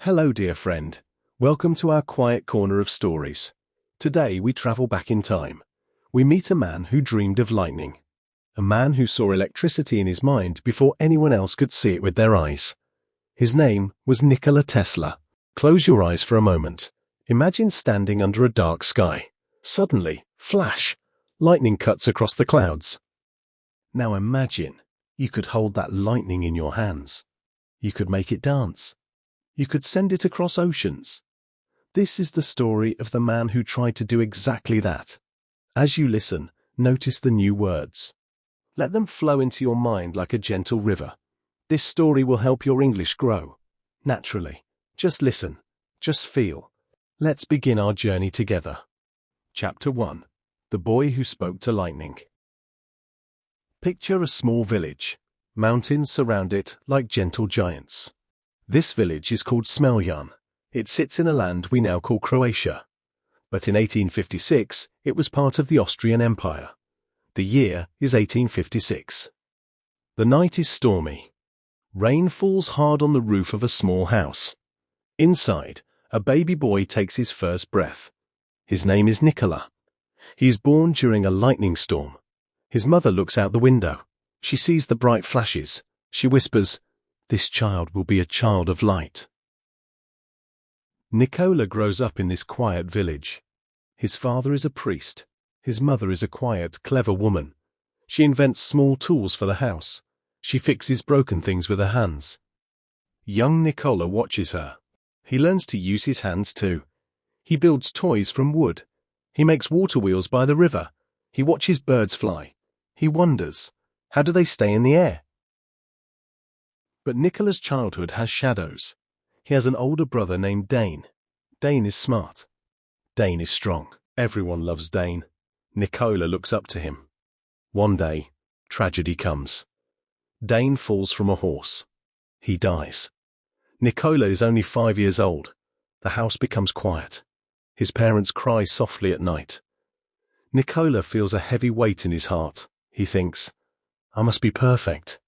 Hello, dear friend. Welcome to our quiet corner of stories. Today we travel back in time. We meet a man who dreamed of lightning. A man who saw electricity in his mind before anyone else could see it with their eyes. His name was Nikola Tesla. Close your eyes for a moment. Imagine standing under a dark sky. Suddenly, flash! Lightning cuts across the clouds. Now imagine you could hold that lightning in your hands. You could make it dance. You could send it across oceans. This is the story of the man who tried to do exactly that. As you listen, notice the new words. Let them flow into your mind like a gentle river. This story will help your English grow. Naturally. Just listen. Just feel. Let's begin our journey together. Chapter 1. The Boy Who Spoke to Lightning. Picture a small village. Mountains surround it like gentle giants. This village is called Smeljan. It sits in a land we now call Croatia. But in 1856, it was part of the Austrian Empire. The year is 1856. The night is stormy. Rain falls hard on the roof of a small house. Inside, a baby boy takes his first breath. His name is Nikola. He is born during a lightning storm. His mother looks out the window. She sees the bright flashes. She whispers, "This child will be a child of light." Nikola grows up in this quiet village. His father is a priest. His mother is a quiet, clever woman. She invents small tools for the house. She fixes broken things with her hands. Young Nikola watches her. He learns to use his hands too. He builds toys from wood. He makes water wheels by the river. He watches birds fly. He wonders, how do they stay in the air? But Nikola's childhood has shadows. He has an older brother named Dane. Dane is smart. Dane is strong. Everyone loves Dane. Nikola looks up to him. One day, tragedy comes. Dane falls from a horse. He dies. Nikola is only 5 years old. The house becomes quiet. His parents cry softly at night. Nikola feels a heavy weight in his heart. He thinks, I must be perfect.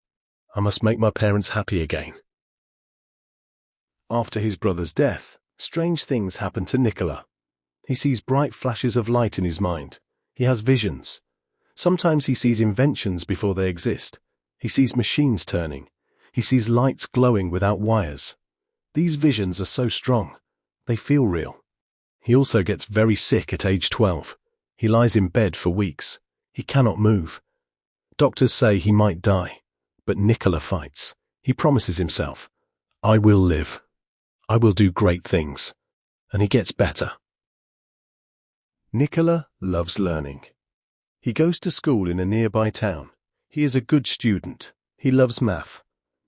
I must make my parents happy again. After his brother's death, strange things happen to Nikola. He sees bright flashes of light in his mind. He has visions. Sometimes he sees inventions before they exist. He sees machines turning. He sees lights glowing without wires. These visions are so strong. They feel real. He also gets very sick at age 12. He lies in bed for weeks. He cannot move. Doctors say he might die. But Nikola fights. He promises himself, I will live. I will do great things. And he gets better. Nikola loves learning. He goes to school in a nearby town. He is a good student. He loves math.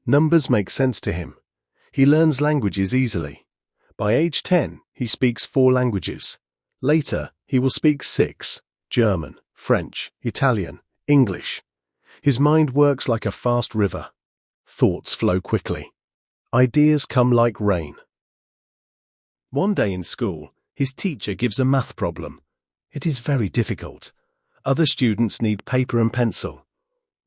Numbers make sense to him. He learns languages easily. By age 10, he speaks 4 languages. Later, he will speak 6: German, French, Italian, English. His mind works like a fast river. Thoughts flow quickly. Ideas come like rain. One day in school, his teacher gives a math problem. It is very difficult. Other students need paper and pencil.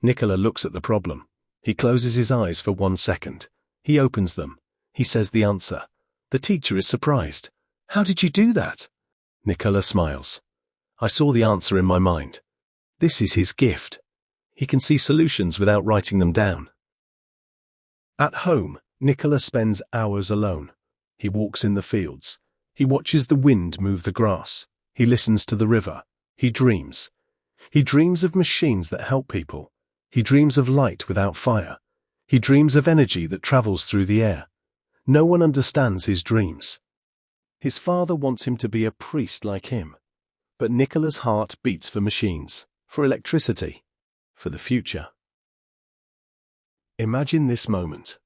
Nikola looks at the problem. He closes his eyes for 1 second. He opens them. He says the answer. The teacher is surprised. How did you do that? Nikola smiles. I saw the answer in my mind. This is his gift. He can see solutions without writing them down. At home, Nikola spends hours alone. He walks in the fields. He watches the wind move the grass. He listens to the river. He dreams. He dreams of machines that help people. He dreams of light without fire. He dreams of energy that travels through the air. No one understands his dreams. His father wants him to be a priest like him. But Nikola's heart beats for machines, for electricity, for the future. Imagine this moment.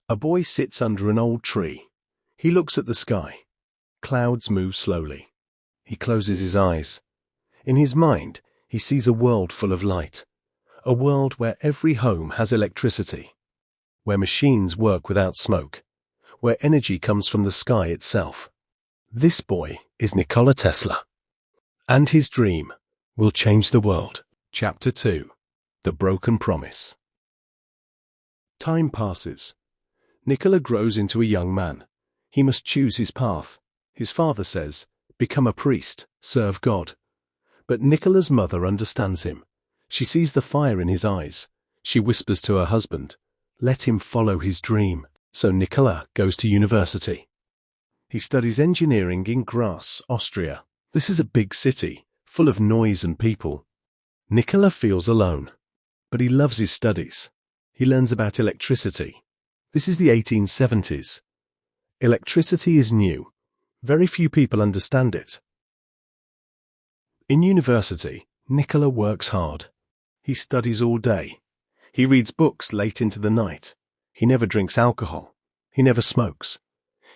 A boy sits under an old tree. He looks at the sky. Clouds move slowly. He closes his eyes. In his mind, he sees a world full of light. A world where every home has electricity. Where machines work without smoke. Where energy comes from the sky itself. This boy is Nikola Tesla. And his dream will change the world. Chapter 2. The Broken Promise. Time passes. Nikola grows into a young man. He must choose his path. His father says, "Become a priest, serve God." But Nikola's mother understands him. She sees the fire in his eyes. She whispers to her husband, "Let him follow his dream." So Nikola goes to university. He studies engineering in Graz, Austria. This is a big city, full of noise and people. Nikola feels alone, but he loves his studies. He learns about electricity. This is the 1870s. Electricity is new. Very few people understand it. In university, Nikola works hard. He studies all day. He reads books late into the night. He never drinks alcohol. He never smokes.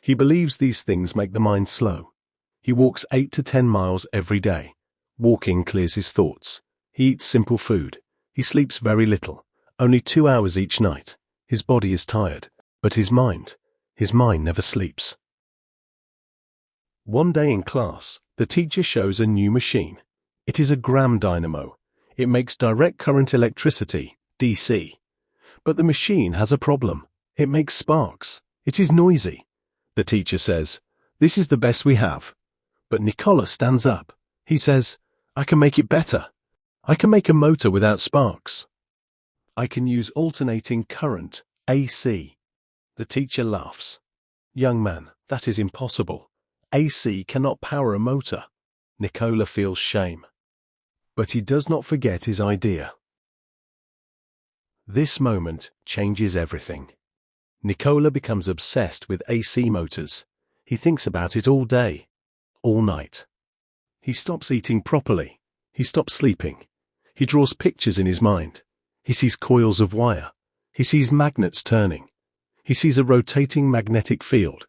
He believes these things make the mind slow. He walks 8 to 10 miles every day. Walking clears his thoughts. He eats simple food. He sleeps very little, only 2 hours each night. His body is tired, but his mind never sleeps. One day in class, the teacher shows a new machine. It is a gram dynamo. It makes direct current electricity, DC. But the machine has a problem. It makes sparks. It is noisy. The teacher says, "This is the best we have." But Nikola stands up. He says, "I can make it better. I can make a motor without sparks. I can use alternating current, AC." The teacher laughs. "Young man, that is impossible. AC cannot power a motor." Nikola feels shame. But he does not forget his idea. This moment changes everything. Nikola becomes obsessed with AC motors. He thinks about it all day, all night. He stops eating properly. He stops sleeping. He draws pictures in his mind. He sees coils of wire. He sees magnets turning. He sees a rotating magnetic field.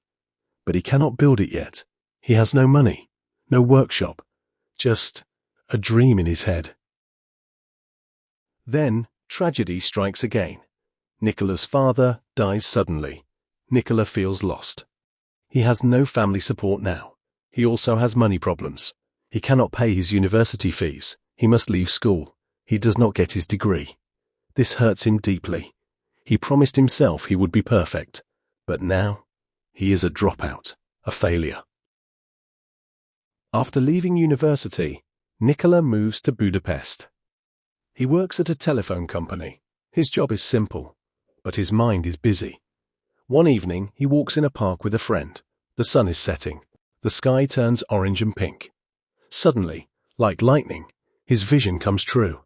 But he cannot build it yet. He has no money, no workshop, just a dream in his head. Then tragedy strikes again. Nikola's father dies suddenly. Nikola feels lost. He has no family support now. He also has money problems. He cannot pay his university fees. He must leave school. He does not get his degree. This hurts him deeply. He promised himself he would be perfect. But now, he is a dropout, a failure. After leaving university, Nikola moves to Budapest. He works at a telephone company. His job is simple, but his mind is busy. One evening, he walks in a park with a friend. The sun is setting. The sky turns orange and pink. Suddenly, like lightning, his vision comes true.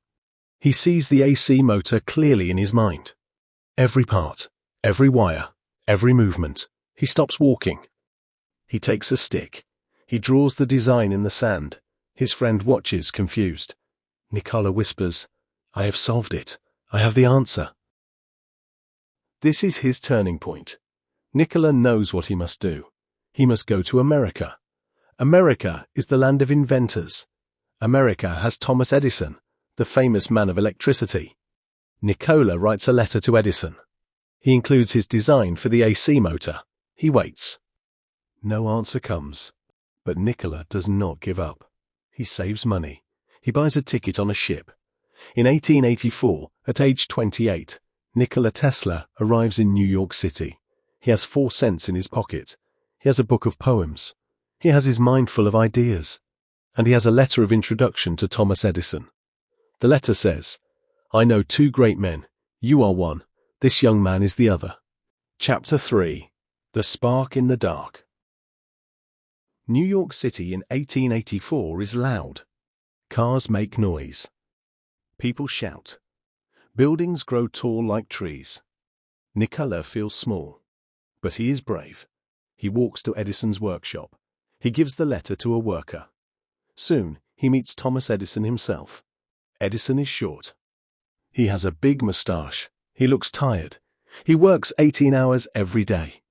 He sees the AC motor clearly in his mind. Every part, every wire, every movement. He stops walking. He takes a stick. He draws the design in the sand. His friend watches, confused. Nikola whispers, "I have solved it. I have the answer." This is his turning point. Nikola knows what he must do. He must go to America. America is the land of inventors. America has Thomas Edison, the famous man of electricity. Nikola writes a letter to Edison. He includes his design for the AC motor. He waits. No answer comes. But Nikola does not give up. He saves money. He buys a ticket on a ship. In 1884, at age 28, Nikola Tesla arrives in New York City. He has 4 cents in his pocket. He has a book of poems. He has his mind full of ideas. And he has a letter of introduction to Thomas Edison. The letter says, "I know 2 great men. You are one. This young man is the other." Chapter 3. The Spark in the Dark. New York City in 1884 is loud. Cars make noise. People shout. Buildings grow tall like trees. Nikola feels small. But he is brave. He walks to Edison's workshop. He gives the letter to a worker. Soon, he meets Thomas Edison himself. Edison is short. He has a big mustache. He looks tired. He works 18 hours every day.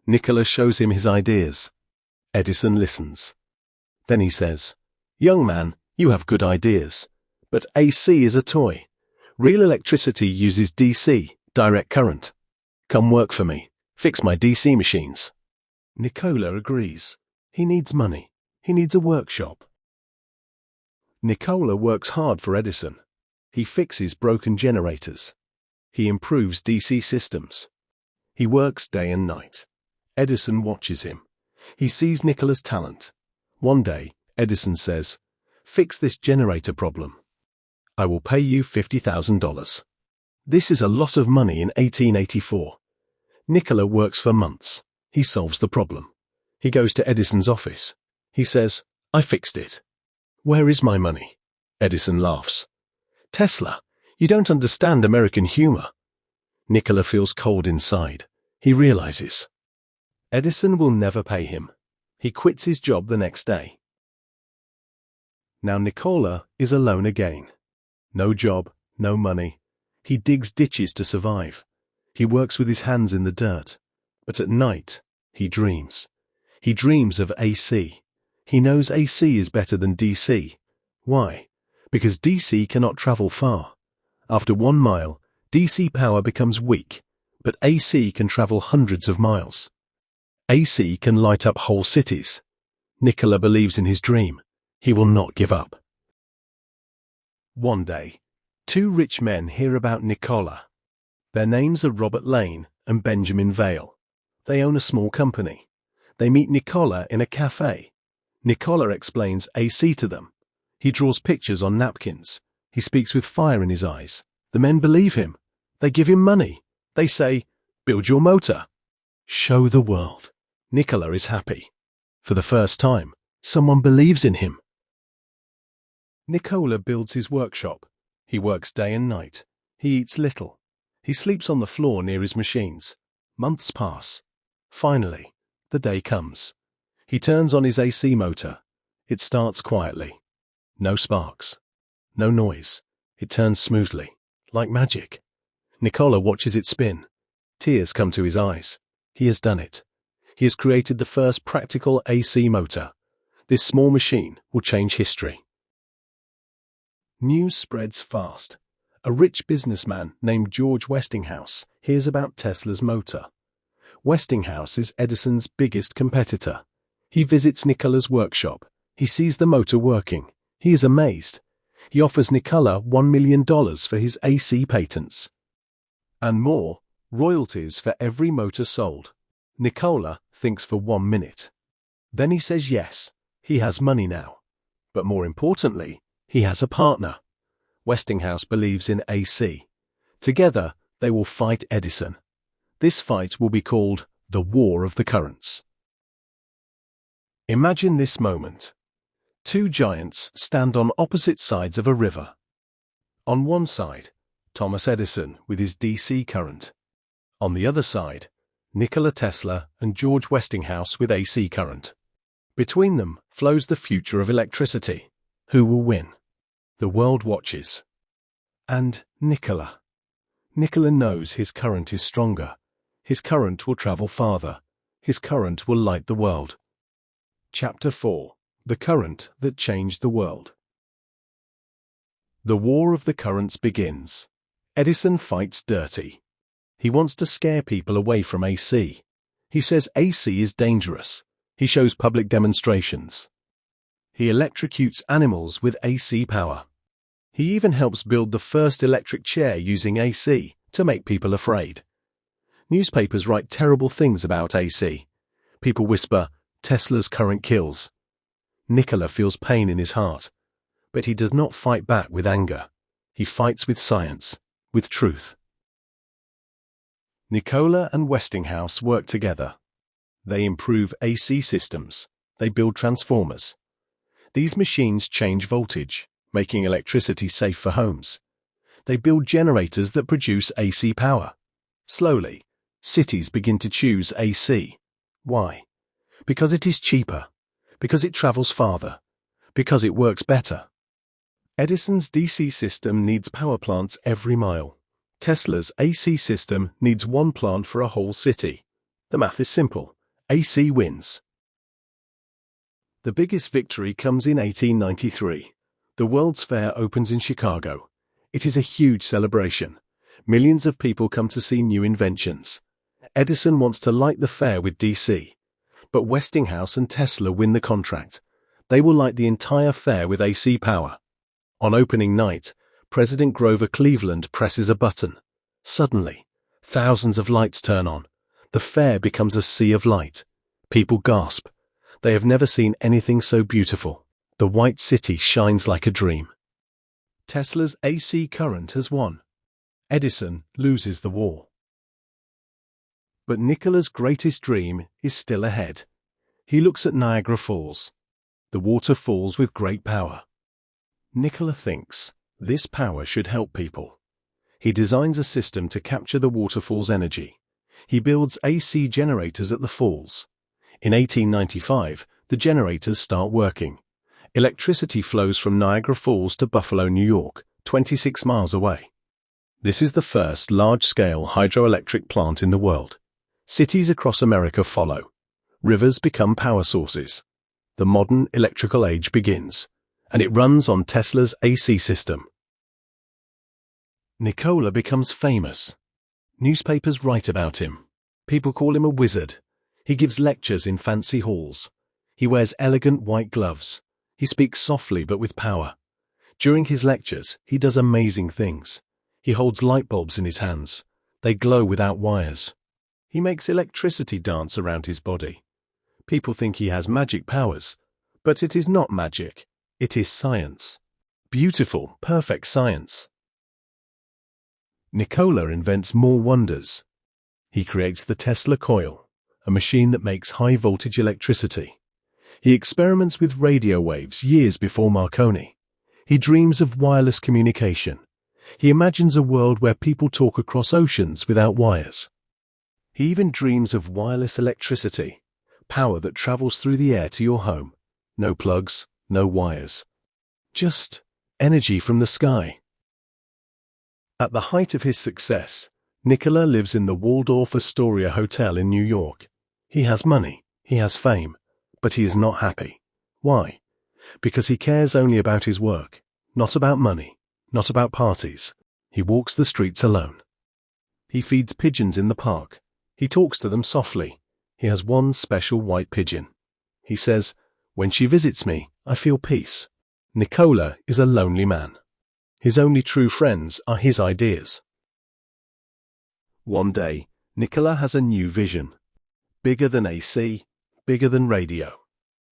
Nikola shows him his ideas. Edison listens. Then he says, "Young man, you have good ideas. But AC is a toy. Real electricity uses DC, direct current. Come work for me. Fix my DC machines." Nikola agrees. He needs money. He needs a workshop. Nikola works hard for Edison. He fixes broken generators. He improves DC systems. He works day and night. Edison watches him. He sees Nikola's talent. One day, Edison says, "Fix this generator problem. I will pay you $50,000. This is a lot of money in 1884. Nikola works for months. He solves the problem. He goes to Edison's office. He says, "I fixed it. Where is my money?" Edison laughs. "Tesla, you don't understand American humor." Nikola feels cold inside. He realizes Edison will never pay him. He quits his job the next day. Now Nikola is alone again. No job, no money. He digs ditches to survive. He works with his hands in the dirt. But at night, he dreams. He dreams of AC. He knows AC is better than DC. Why? Because DC cannot travel far. After 1 mile, DC power becomes weak, but AC can travel hundreds of miles. AC can light up whole cities. Nikola believes in his dream. He will not give up. One day, 2 rich men hear about Nikola. Their names are Robert Lane and Benjamin Vail. They own a small company. They meet Nikola in a cafe. Nikola explains AC to them. He draws pictures on napkins. He speaks with fire in his eyes. The men believe him. They give him money. They say, "Build your motor. Show the world." Nikola is happy. For the first time, someone believes in him. Nikola builds his workshop. He works day and night. He eats little. He sleeps on the floor near his machines. Months pass. Finally, the day comes. He turns on his AC motor. It starts quietly. No sparks. No noise. It turns smoothly, like magic. Nikola watches it spin. Tears come to his eyes. He has done it. He has created the first practical AC motor. This small machine will change history. News spreads fast. A rich businessman named George Westinghouse hears about Tesla's motor. Westinghouse is Edison's biggest competitor. He visits Nikola's workshop. He sees the motor working. He is amazed. He offers Nikola $1 million for his AC patents. And more, royalties for every motor sold. Nikola thinks for 1 minute. Then he says yes. He has money now. But more importantly, he has a partner. Westinghouse believes in AC. Together, they will fight Edison. This fight will be called the War of the Currents. Imagine this moment. 2 giants stand on opposite sides of a river. On one side, Thomas Edison with his DC current. On the other side, Nikola Tesla and George Westinghouse with AC current. Between them flows the future of electricity. Who will win? The world watches. And Nikola. Nikola knows his current is stronger. His current will travel farther. His current will light the world. Chapter 4. The Current That Changed the World. The War of the Currents begins. Edison fights dirty. He wants to scare people away from AC. He says AC is dangerous. He shows public demonstrations. He electrocutes animals with AC power. He even helps build the first electric chair using AC to make people afraid. Newspapers write terrible things about AC. People whisper, "Tesla's current kills." Nikola feels pain in his heart, but he does not fight back with anger. He fights with science, with truth. Nikola and Westinghouse work together. They improve AC systems. They build transformers. These machines change voltage, making electricity safe for homes. They build generators that produce AC power. Slowly, cities begin to choose AC. Why? Because it is cheaper. Because it travels farther. Because it works better. Edison's DC system needs power plants every mile. Tesla's AC system needs 1 plant for a whole city. The math is simple. AC wins. The biggest victory comes in 1893. The World's Fair opens in Chicago. It is a huge celebration. Millions of people come to see new inventions. Edison wants to light the fair with DC. But Westinghouse and Tesla win the contract. They will light the entire fair with AC power. On opening night, President Grover Cleveland presses a button. Suddenly, thousands of lights turn on. The fair becomes a sea of light. People gasp. They have never seen anything so beautiful. The white city shines like a dream. Tesla's AC current has won. Edison loses the war. But Nikola's greatest dream is still ahead. He looks at Niagara Falls. The water falls with great power. Nikola thinks this power should help people. He designs a system to capture the waterfall's energy. He builds AC generators at the falls. In 1895, the generators start working. Electricity flows from Niagara Falls to Buffalo, New York, 26 miles away. This is the first large-scale hydroelectric plant in the world. Cities across America follow. Rivers become power sources. The modern electrical age begins, and it runs on Tesla's AC system. Nikola becomes famous. Newspapers write about him. People call him a wizard. He gives lectures in fancy halls. He wears elegant white gloves. He speaks softly but with power. During his lectures, he does amazing things. He holds light bulbs in his hands. They glow without wires. He makes electricity dance around his body. People think he has magic powers, but it is not magic. It is science. Beautiful, perfect science. Nikola invents more wonders. He creates the Tesla coil, a machine that makes high-voltage electricity. He experiments with radio waves years before Marconi. He dreams of wireless communication. He imagines a world where people talk across oceans without wires. He even dreams of wireless electricity, power that travels through the air to your home. No plugs, no wires. Just energy from the sky. At the height of his success, Nikola lives in the Waldorf Astoria Hotel in New York. He has money, he has fame, but he is not happy. Why? Because he cares only about his work, not about money, not about parties. He walks the streets alone. He feeds pigeons in the park. He talks to them softly. He has one special white pigeon. He says, "When she visits me, I feel peace." Nikola is a lonely man. His only true friends are his ideas. One day, Nikola has a new vision. Bigger than AC, bigger than radio.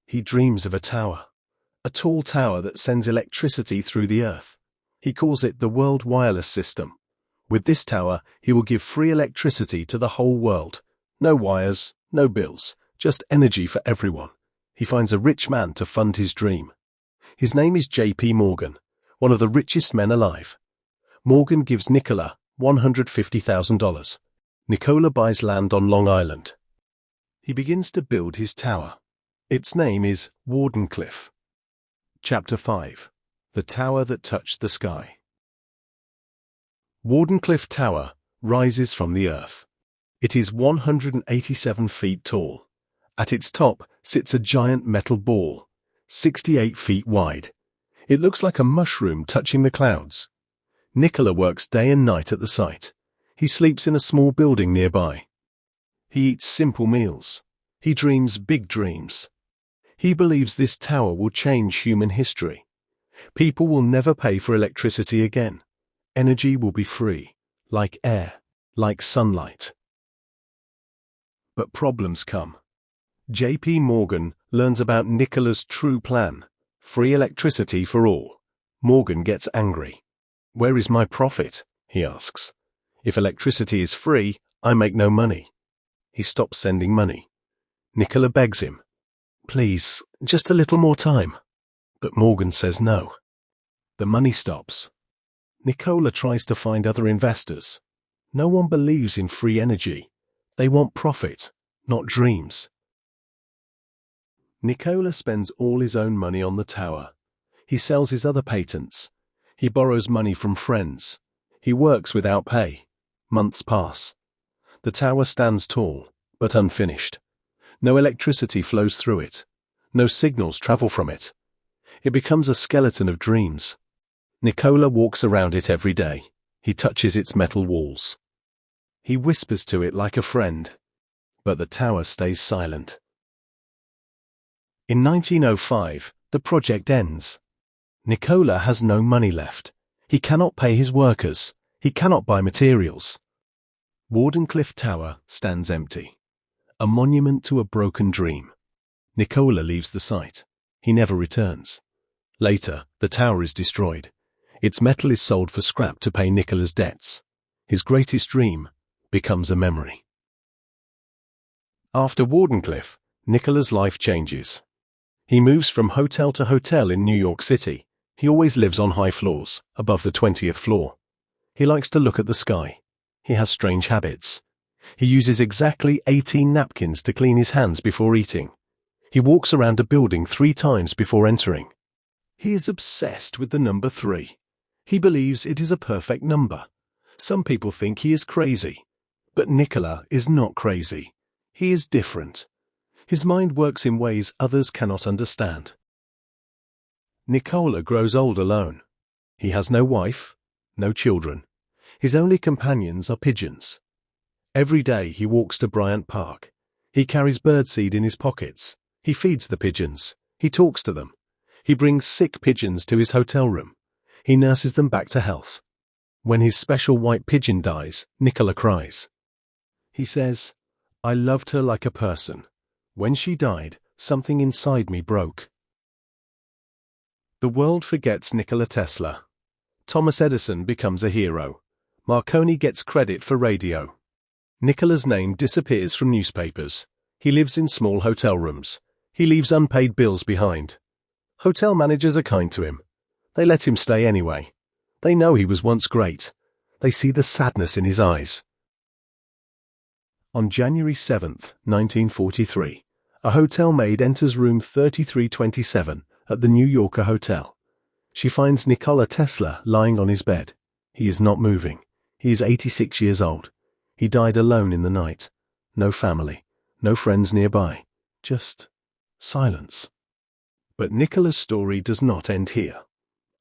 He dreams of a tower. A tall tower that sends electricity through the earth. He calls it the World Wireless System. With this tower, he will give free electricity to the whole world. No wires, no bills, just energy for everyone. He finds a rich man to fund his dream. His name is J.P. Morgan, one of the richest men alive. Morgan gives Nikola $150,000. Nikola buys land on Long Island. He begins to build his tower. Its name is Wardenclyffe. Chapter 5. The Tower That Touched the Sky. Wardenclyffe Tower rises from the earth. It is 187 feet tall. At its top sits a giant metal ball, 68 feet wide. It looks like a mushroom touching the clouds. Nikola works day and night at the site. He sleeps in a small building nearby. He eats simple meals. He dreams big dreams. He believes this tower will change human history. People will never pay for electricity again. Energy will be free, like air, like sunlight. But problems come. J.P. Morgan learns about Nikola's true plan, free electricity for all. Morgan gets angry. "Where is my profit?" he asks. "If electricity is free, I make no money." He stops sending money. Nikola begs him, "Please, just a little more time." But Morgan says no. The money stops. Nikola tries to find other investors. No one believes in free energy. They want profit, not dreams. Nikola spends all his own money on the tower. He sells his other patents. He borrows money from friends. He works without pay. Months pass. The tower stands tall, but unfinished. No electricity flows through it. No signals travel from it. It becomes a skeleton of dreams. Nikola walks around it every day. He touches its metal walls. He whispers to it like a friend, but the tower stays silent. In 1905, the project ends. Nikola has no money left. He cannot pay his workers. He cannot buy materials. Wardenclyffe Tower stands empty, a monument to a broken dream. Nikola leaves the site. He never returns. Later, the tower is destroyed. Its metal is sold for scrap to pay Nikola's debts. His greatest dream becomes a memory. After Wardenclyffe, Nikola's life changes. He moves from hotel to hotel in New York City. He always lives on high floors, above the 20th floor. He likes to look at the sky. He has strange habits. He uses exactly 18 napkins to clean his hands before eating. He walks around a building 3 times before entering. He is obsessed with the number 3. He believes it is a perfect number. Some people think he is crazy. But Nikola is not crazy. He is different. His mind works in ways others cannot understand. Nikola grows old alone. He has no wife, no children. His only companions are pigeons. Every day he walks to Bryant Park. He carries birdseed in his pockets. He feeds the pigeons. He talks to them. He brings sick pigeons to his hotel room. He nurses them back to health. When his special white pigeon dies, Nikola cries. He says, "I loved her like a person. When she died, something inside me broke." The world forgets Nikola Tesla. Thomas Edison becomes a hero. Marconi gets credit for radio. Nikola's name disappears from newspapers. He lives in small hotel rooms. He leaves unpaid bills behind. Hotel managers are kind to him. They let him stay anyway. They know he was once great. They see the sadness in his eyes. On January 7th, 1943, a hotel maid enters room 3327 at the New Yorker Hotel. She finds Nikola Tesla lying on his bed. He is not moving. He is 86 years old. He died alone in the night. No family, no friends nearby. Just silence. But Nikola's story does not end here.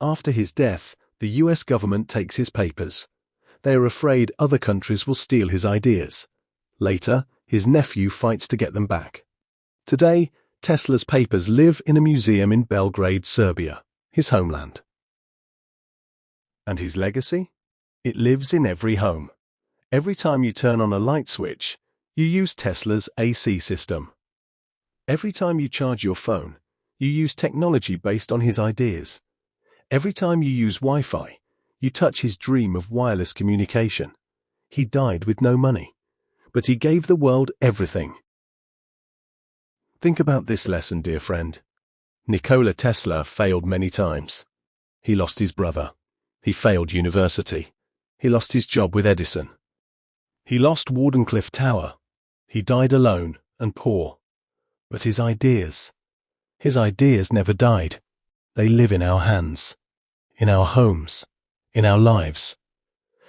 After his death, the US government takes his papers. They are afraid other countries will steal his ideas. Later, his nephew fights to get them back. Today, Tesla's papers live in a museum in Belgrade, Serbia, his homeland. And his legacy? It lives in every home. Every time you turn on a light switch, you use Tesla's AC system. Every time you charge your phone, you use technology based on his ideas. Every time you use Wi-Fi, you touch his dream of wireless communication. He died with no money, but he gave the world everything. Think about this lesson, dear friend. Nikola Tesla failed many times. He lost his brother. He failed university. He lost his job with Edison. He lost Wardenclyffe Tower. He died alone and poor. But his ideas never died. They live in our hands, in our homes, in our lives.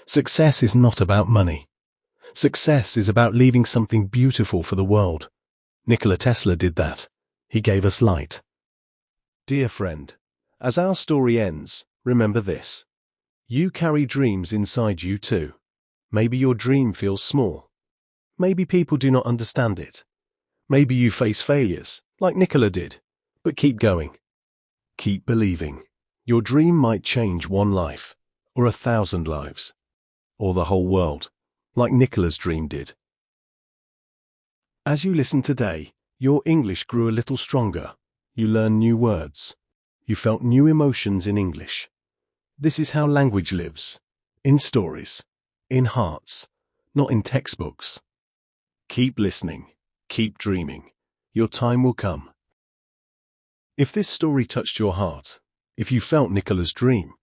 Success is not about money. Success is about leaving something beautiful for the world. Nikola Tesla did that. He gave us light. Dear friend, as our story ends, remember this. You carry dreams inside you too. Maybe your dream feels small. Maybe people do not understand it. Maybe you face failures, like Nikola did. But keep going. Keep believing. Your dream might change one life, or 1,000 lives, or the whole world, like Nikola's dream did. As you listen today, your English grew a little stronger. You learned new words. You felt new emotions in English. This is how language lives. In stories. In hearts. Not in textbooks. Keep listening. Keep dreaming. Your time will come. If this story touched your heart, if you felt Nikola's dream,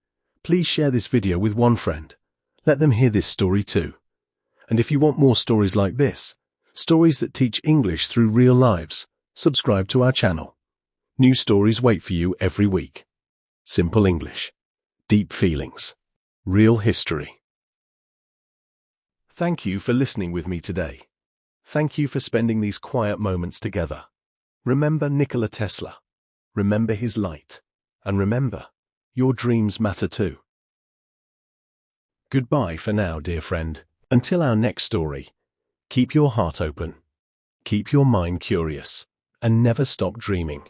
please share this video with one friend. Let them hear this story too. And if you want more stories like this, stories that teach English through real lives, subscribe to our channel. New stories wait for you every week. Simple English. Deep feelings. Real history. Thank you for listening with me today. Thank you for spending these quiet moments together. Remember Nikola Tesla. Remember his light. And remember, your dreams matter too. Goodbye for now, dear friend. Until our next story, keep your heart open, keep your mind curious, and never stop dreaming.